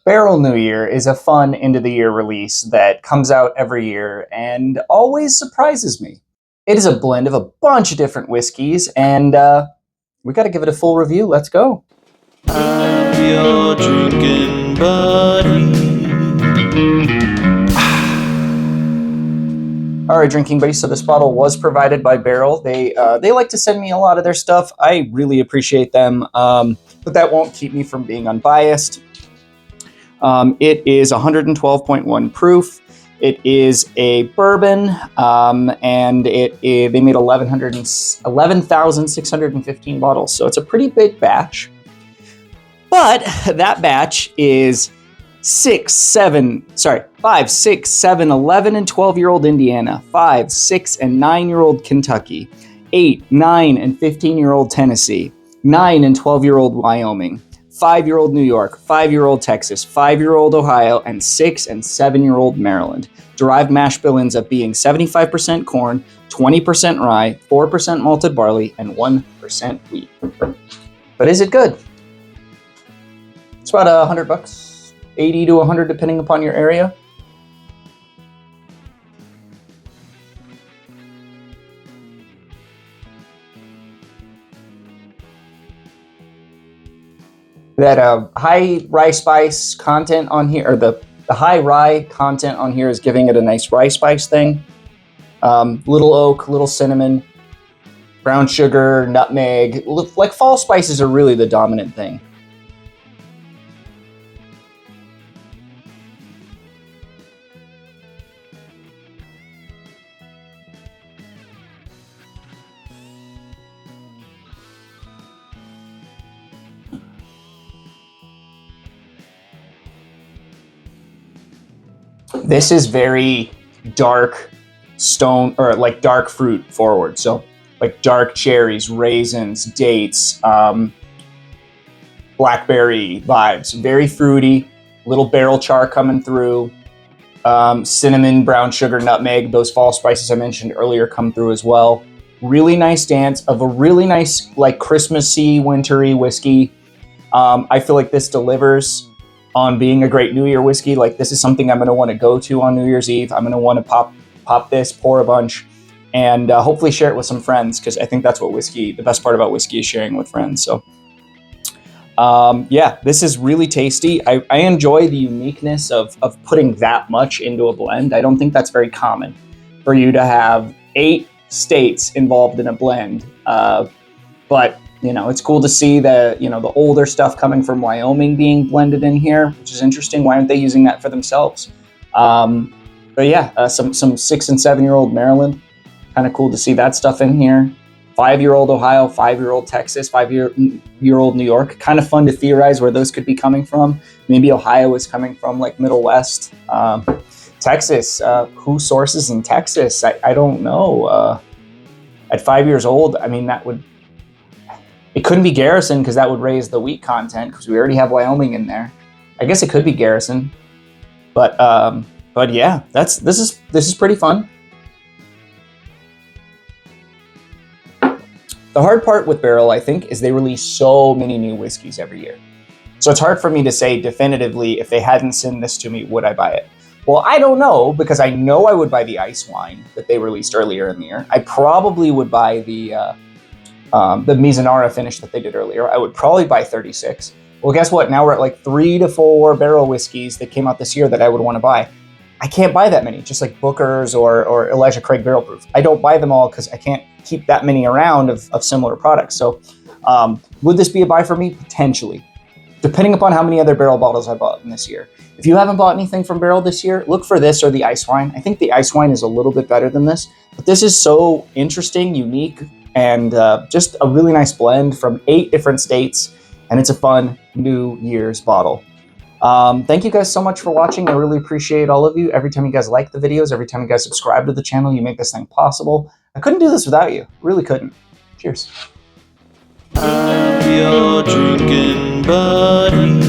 Barrel New Year is a fun end-of-the-year release that comes out every year and always surprises me. It is a blend of a bunch of different whiskeys, and we got to give it a full review. Let's go. I'm your drinking buddy. All right, drinking buddy. So this bottle was provided by Barrel. They like to send me a lot of their stuff. I really appreciate them, but that won't keep me from being unbiased. It is 112.1 proof. It is a bourbon, and they made 11,615 bottles, so it's a pretty big batch. But that batch is 5, 6, 7, 11, and 12-year-old Indiana, 5, 6, and 9-year-old Kentucky, 8, 9, and 15-year-old Tennessee, 9 and 12-year-old Wyoming, 5-year-old New York, 5-year-old Texas, 5-year-old Ohio, and 6 and 7-year-old Maryland. Derived mash bill ends up being 75% corn, 20% rye, 4% malted barley, and 1% wheat. But is it good? It's about $100, 80 to 100 depending upon your area. That high rye spice content on here, or the high rye content on here is giving it a nice rye spice thing. Little oak, little cinnamon, brown sugar, nutmeg. Like fall spices are really the dominant thing. This is very dark stone, or like dark fruit forward. So like dark cherries, raisins, dates, blackberry vibes. Very fruity, little barrel char coming through. Cinnamon, brown sugar, nutmeg, those fall spices I mentioned earlier come through as well. Really nice dance of a really nice, like Christmassy, wintry whiskey. I feel like this delivers on being a great New Year whiskey. Like this is something I'm going to want to go to on New Year's Eve. I'm going to want to pop this, pour a bunch, and hopefully share it with some friends, because I think that's what the best part about whiskey is sharing with friends. So yeah, this is really tasty. I enjoy the uniqueness of putting that much into a blend. I don't think that's very common for you to have 8 states involved in a blend. But you know, it's cool to see the older stuff coming from Wyoming being blended in here, which is interesting. Why aren't they using that for themselves? But yeah, some 6 and 7-year-old Maryland, kind of cool to see that stuff in here. 5-year-old Ohio, 5-year-old Texas, 5-year-old New York. Kind of fun to theorize where those could be coming from. Maybe Ohio is coming from like Middle West. Texas, who sources in Texas? I don't know. At 5 years old, I mean, it couldn't be Garrison, because that would raise the wheat content, because we already have Wyoming in there. I guess it could be Garrison, but yeah, this is pretty fun. The hard part with Barrel, I think, is they release so many new whiskeys every year. So it's hard for me to say definitively, if they hadn't sent this to me, would I buy it? Well, I don't know, because I know I would buy the ice wine that they released earlier in the year. I probably would buy the Mizunara finish that they did earlier. I would probably buy 36. Well, guess what? Now we're at like 3 to 4 barrel whiskeys that came out this year that I would want to buy. I can't buy that many, just like Booker's or Elijah Craig Barrel Proof. I don't buy them all because I can't keep that many around of similar products. So would this be a buy for me? Potentially, depending upon how many other Barrel bottles I bought in this year. If you haven't bought anything from Barrel this year, look for this or the ice wine. I think the ice wine is a little bit better than this, but this is so interesting, unique, and just a really nice blend from 8 different states, and it's a fun New Year's bottle. Thank you guys so much for watching. I really appreciate all of you. Every time you guys like the videos, every time you guys subscribe to the channel, you make this thing possible. I couldn't do this without you. Really couldn't. Cheers. I'm your drinking buddy.